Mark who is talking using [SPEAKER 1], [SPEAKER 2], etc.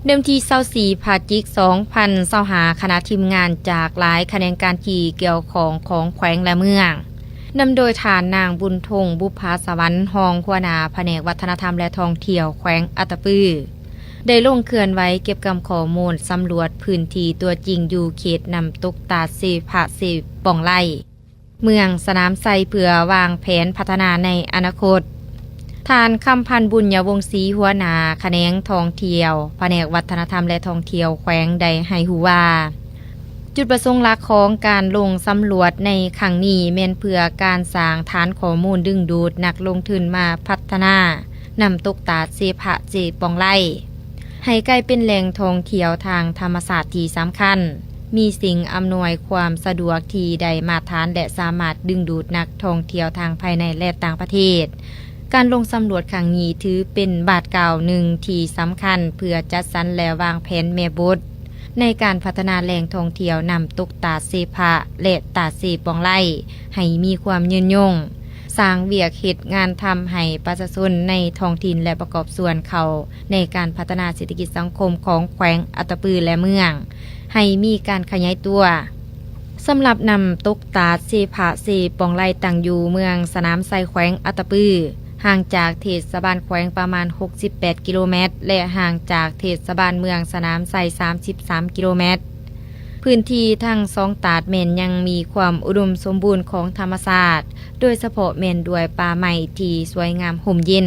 [SPEAKER 1] เดิมที24พาจิก2025คณะทีมงานจากหลายแขนงการขี่เกี่ยวของแขวงและเมืองนำโดยฐานนางบุญทงบุพภาสวรรค์รองหัวหน้าแผนกวัฒนธรรมและท่องเที่ยวแขวงอัตตปือได้ลงเคลื่อนไว้เก็บกำข้อมูลสำรวจพื้นที่ตัวจริงอยู่เขตนำตกตาเซพะเซป่องไล่เมืองสนามไซเพื่อวางแผนพัฒนาในอนาคตทานคำพันบุญยวงศ์ศรีหัวหน้าแขนงท่องเที่ยวแผนกวัฒนธรรมและท่องเที่ยวแขวงได้ให้ฮู้ว่าจุดประสงค์หลักของการลงสำรวจในครั้งนี้แม่นเพื่อการสร้างฐานข้อมูลดึงดูดนักลงทุนมาพัฒนานำตกตาเซพะเจปองไล่ให้กลายเป็นแหล่งท่องเที่ยวทางธรรมศาสตร์ที่สำคัญมีสิ่งอำนวยความสะดวกที่ได้มาตรฐานและสามารถดึงดูดนักท่องเที่ยวทางภายในและต่างประเทศการลงสำรวจครั้งนี้ถือเป็นบาทเก่าหนึ่งที่สำคัญเพื่อจัดสรรและวางแผนแม่บทในการพัฒนาแหล่งท่องเที่ยวนำตกตาเซพะและตาเซปองไล่ให้มีความยืนยงสร้างเวียกเฮ็ดงานทำให้ประชาชนในท้องถิ่นและประกอบส่วนเขาในการพัฒนาเศรษฐกิจสังคมของแขวงอัตตปือและเมืองให้มีการขยายตัวสำหรับนำตกตาเซพะเซปองไล่ตั้งอยู่เมืองสนามไซแขวงอัตตปือห่างจากเทศบาลแขวงประมาณ68กิโลเมตรและห่างจากเทศบาลเมืองสนามไซ33กิโลเมตรพื้นที่ทั้งสองตาดแม่นยังมีความอุดมสมบูรณ์ของธรรมชาติโดยเฉพาะแม่นด้วยป่าไม้ที่สวยงามห่มเย็น